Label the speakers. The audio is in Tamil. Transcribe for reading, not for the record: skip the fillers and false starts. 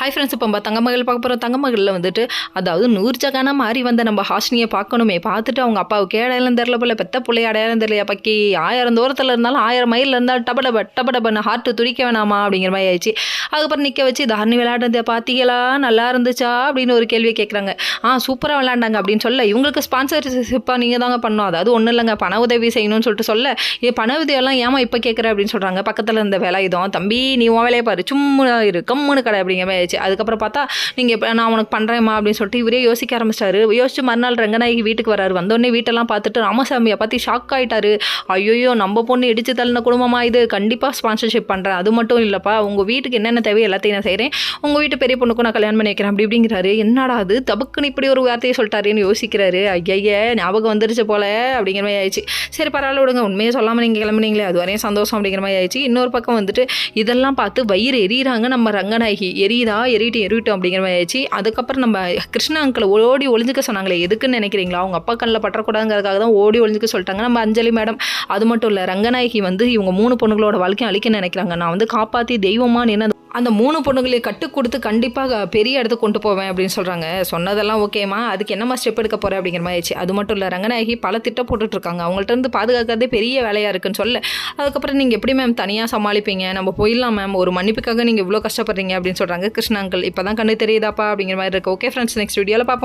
Speaker 1: ஹாய் ஃப்ரெண்ட்ஸ், இப்போ நம்ம தங்கமகள் பார்க்க போகிறோம். தங்கமகளில் வந்துட்டு அதாவது நூர்ஜஹானா மாறி வந்த நம்ம ஹாஷினியை பார்க்கணுமே, பார்த்துட்டு அவங்க அப்பாவுக்கு அடையாளம் தெரில போல, பெத்த பிள்ளை அடையாளம் தெரியலையா பக்கி, 1000 தூரத்தில் இருந்தாலும் 1000 மைலில் இருந்தாலும் டபடபன்னு ஹார்ட்டு துடிக்க வேணாமா அப்படிங்கிற மாதிரி ஆயிடுச்சு. அதுக்கப்புறம் நிற்க வச்சு தாரணி விளையாடுறத பார்த்தீங்களா, நல்லா இருந்துச்சா அப்படின்னு ஒரு கேள்வியை கேட்குறாங்க. சூப்பராக விளையாண்டாங்க அப்படின்னு சொல்ல, இவங்களுக்கு ஸ்பான்சர்ஷிப்பாக நீங்கள் தாங்க பண்ணணும், அதாவது ஒன்றும் இல்லைங்க பண உதவி செய்யணும்னு சொல்லிட்டு சொல்ல, பண உதவியெல்லாம் ஏமா இப்போ கேட்குற அப்படின்னு சொல்கிறாங்க. பக்கத்தில் இருந்த வேலை இதுவும், தம்பி நீ உன் வேலையை பாரு, சும்மா இரு கம்முன்னு கடை அப்படிங்கிற மாதிரி ஆயிடுச்சு. அதுக்கப்புறம் பார்த்தா நீங்கள் நான் உனக்கு பண்ணுறேம்மா அப்படின்னு சொல்லிட்டு இவரே யோசிக்க ஆரம்பிச்சிட்டாரு. யோசிச்சு மறுநாள் ரங்கநாயகி வீட்டுக்கு வராரு. வந்தோடனே வீட்டெல்லாம் பார்த்துட்டு ராமசாமியை பற்றி ஷாக் ஆகிட்டாரு. ஐயோ நம்ம பொண்ணு இடிச்சு தள்ளின குடும்பமா இது, கண்டிப்பாக ஸ்பான்சர்ஷிப் பண்ணுறேன், அது மட்டும் இல்லைப்பா உங்கள் வீட்டுக்கு என்னென்ன தேவை எல்லாத்தையும் நான் செய்கிறேன், உங்கள் வீட்டு பெரிய பொண்ணுக்கும் நான் கல்யாணம் பண்ணி வைக்கிறேன் அப்படி இப்படிங்கிறாரு. என்னடா அது தபக்குன்னு இப்படி ஒரு வார்த்தையை சொல்லிட்டாருன்னு யோசிக்கிறாரு. ஐயா ஞாபகம் வந்துருச்சு போல அப்படிங்கிற மாதிரி ஆயிடுச்சு. சரி பரவாயில்ல விடுங்க, உண்மையை சொல்லாமல் நீங்கள் கிளம்புனீங்களே அது வரையும் சந்தோஷம் அப்படிங்கிற மாதிரி ஆயிடுச்சு. இன்னொரு பக்கம் வந்துட்டு இதெல்லாம் பார்த்து வயிறு எரியிறாங்க நம்ம ரங்கநாயகி. எரியட்டும் அப்படிங்கிற மாதிரி ஆயிடுச்சு. அதுக்கப்புறம் நம்ம கிருஷ்ணா அங்கிளை ஓடி ஒளிஞ்சுக்க சொன்னாங்களே, எதுக்குன்னு நினைக்கிறீங்களா? அவங்க அப்பா கண்ணில் பற்றக்கூடாதுங்கிறதுக்காக தான் ஓடி ஒளிஞ்சுக்க சொல்லிட்டாங்க நம்ம அஞ்சலி மேடம். அது மட்டும் இல்லை, ரங்கநாயகி வந்து இவங்க 3 பொண்ணுங்களோட வாழ்க்கையை அழிக்க நினைக்கிறாங்க. நான் வந்து காப்பாற்றி தெய்வமாக நின்று அந்த 3 பொண்ணுங்களையும் கட்டுக் கொடுத்து கண்டிப்பாக பெரிய இடத்துக்கு கொண்டு போவேன் அப்படின்னு சொல்கிறாங்க. சொன்னதெல்லாம் ஓகேம்மா, அதுக்கு என்னம்மா ஸ்டெப் எடுக்க போகிறேன் அப்படிங்கிற மாதிரி ஆயிடுச்சு. அது மட்டும் இல்லை, ரங்கநாயகி பல திட்டம் போட்டுட்ருக்காங்க. அவங்கள்ட்ட இருந்து பாதுகாக்கிறதே பெரிய வேலையாக இருக்குன்னு சொல்ல, அதுக்கப்புறம் நீங்கள் எப்படி மேம் தனியாக சமாளிப்பீங்க, நம்ம போயிடலாம் மேம், ஒரு மன்னிப்புக்காக நீங்கள் இவ்வளோ கஷ்டப்படுறீங்க அப்படின்னு சொல்கிறாங்க கிருஷ்ணா அங்கிள். இப்போ தான் கண்ணு தெரியுதாப்பா அப்படிங்கிற மாதிரி இருக்குது. ஓகே ஃப்ரெண்ட்ஸ், நெக்ஸ்ட் வீடியோவில் பார்ப்போம்.